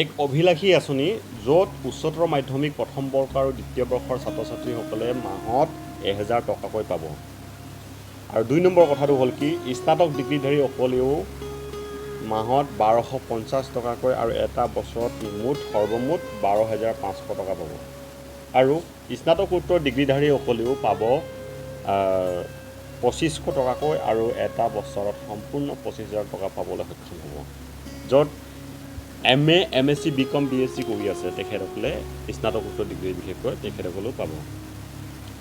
এক অভিলাষী আঁচনি য'ত উচ্চতৰ মাধ্যমিক প্ৰথম বৰ্ষ আৰু দ্বিতীয় বৰ্ষৰ ছাত্ৰ ছাত্ৰীসকলে মাহত 1000 টকাকৈ পাব। আৰু 2 নম্বৰ কথাটো হ'ল কি, স্নাতক ডিগ্ৰীধাৰীসকলেও মাহত 1250 টকাকৈ আৰু এটা বছৰত সৰ্বমুঠ 12,500 টকা পাব। আৰু স্নাতকোত্তৰ ডিগ্ৰীধাৰীসকলেও পাব 2500 টকাকৈ আৰু এটা বছৰত সম্পূৰ্ণ 25,000 টকা পাবলৈ সক্ষম হ'ব। য'ত MA, MSc, BCom, BSc কৰি আছে তেখেতসকলে স্নাতকোত্তৰ ডিগ্ৰী বিশেষকৈ তেখেতসকলেও পাব।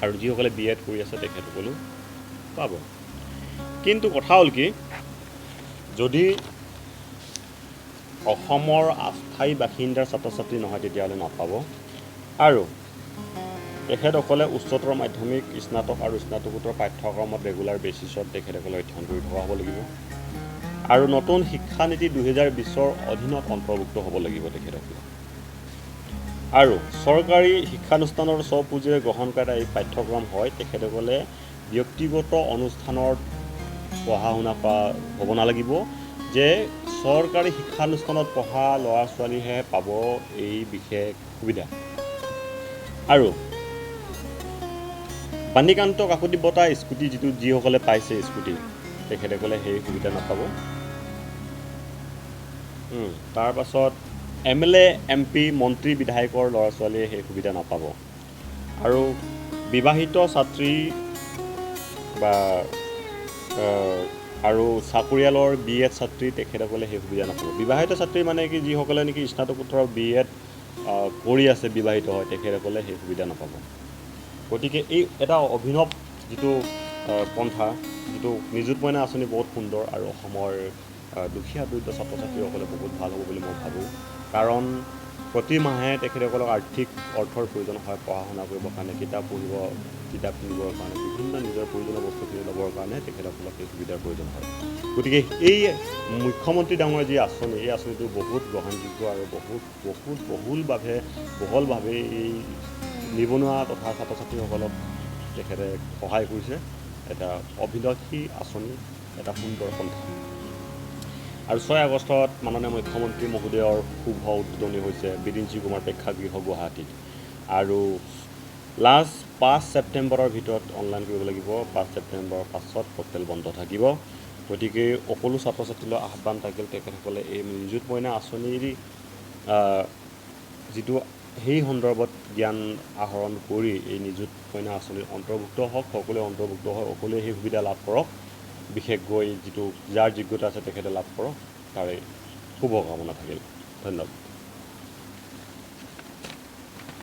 আৰু যিসকলে BEd কৰি আছে তেখেতসকলেও পাব। কিন্তু কথা হ'ল কি, যদি অসমৰ স্থায়ী বাসিন্দাৰ ছাত্ৰ ছাত্ৰী নহয় তেতিয়াহ'লে নাপাব। আৰু তেখেতসকলে উচ্চতৰ মাধ্যমিক, স্নাতক আৰু স্নাতকোত্তৰ পাঠ্যক্ৰমত ৰেগুলাৰ বেচিছত তেখেতসকলে অধ্যয়ন কৰি থকা হ'ব লাগিব। আৰু নতুন শিক্ষানীতি 2020ৰ অধীনত অন্তৰ্ভুক্ত হ'ব লাগিব তেখেতসকলে। আৰু চৰকাৰী শিক্ষানুষ্ঠানৰ স্বপুঁজিৰে গ্ৰহণ কৰা এই পাঠ্যক্ৰম হয় তেখেতসকলে ব্যক্তিগত অনুষ্ঠানত পঢ়া শুনা কৰা হ'ব নালাগিব, যে চৰকাৰী শিক্ষানুষ্ঠানত পঢ়া ল'ৰা ছোৱালীহে পাব এই বিশেষ সুবিধা। আৰু বাণীকান্ত কাকতি বঁটা স্কুটি যিসকলে পাইছে স্কুটি তেখেতসকলে সেই সুবিধা নাপাব। তাৰ পাছত MLA, MP, মন্ত্ৰী, বিধায়কৰ ল'ৰা ছোৱালীয়ে সেই সুবিধা নাপাব। আৰু বিবাহিত ছাত্ৰী বা আৰু চাকৰিয়ালৰ BEd ছাত্ৰী তেখেতসকলে সেই সুবিধা নাপাব। বিবাহিত ছাত্ৰী মানে কি, যিসকলে নেকি স্নাতকোত্তৰ BEd কৰি আছে, বিবাহিত হয়, তেখেতসকলে সেই সুবিধা নাপাব। গতিকে এই এটা অভিনৱ যিটো পন্থা, যিটো নিযুত মইনা আঁচনি বহুত সুন্দৰ আৰু অসমৰ দুখীয়া দৰিদ্ৰ ছাত্ৰ ছাত্ৰীসকলে বহুত ভাল হ'ব বুলি মই ভাবোঁ। কাৰণ প্ৰতি মাহে তেখেতসকলক অৰ্থৰ প্ৰয়োজন হয় পঢ়া শুনা কৰিবৰ কাৰণে, কিতাপ কিনিবৰ কাৰণে, বিভিন্ন নিজৰ প্ৰয়োজনীয় বস্তুখিনি ল'বৰ কাৰণে তেখেতসকলক এই সুবিধাৰ প্ৰয়োজন হয়। গতিকে এই মুখ্যমন্ত্ৰী ডাঙৰীয়াৰ যি আঁচনি, এই আঁচনিটো বহুত গ্ৰহণযোগ্য আৰু বহলভাৱে এই নিবনুৱা তথা ছাত্ৰ ছাত্ৰীসকলক তেখেতে সহায় কৰিছে। এটা অভিলাষী আঁচনি, এটা সুন্দৰ পন্থা। আৰু 6 আগষ্টত মাননীয় মুখ্যমন্ত্ৰী মহোদয়ৰ শুভ উদ্বোধনী হৈছে বিৰিঞ্চি কুমাৰ প্ৰেক্ষাগৃহ গুৱাহাটীত। আৰু লাষ্ট 5 ছেপ্টেম্বৰৰ ভিতৰত অনলাইন কৰিব লাগিব। 5 ছেপ্টেম্বৰৰ পাছত পৰ্টেল বন্ধ থাকিব। গতিকে সকলো ছাত্ৰ ছাত্ৰীলৈ আহ্বান থাকিল, তেখেতসকলে এই নিযুত মইনা আঁচনিৰ যিটো সেই সন্দৰ্ভত জ্ঞান আহৰণ কৰি এই নিযুত মইনা আঁচনিৰ অন্তৰ্ভুক্ত হওক, সকলোৱে অন্তৰ্ভুক্ত হয়, সকলোৱে সেই সুবিধা লাভ কৰক। বিশেষকৈ যিটো যাৰ যোগ্যতা আছে তেখেতে লাভ কৰক, তাৰে শুভকামনা থাকিল। ধন্যবাদ।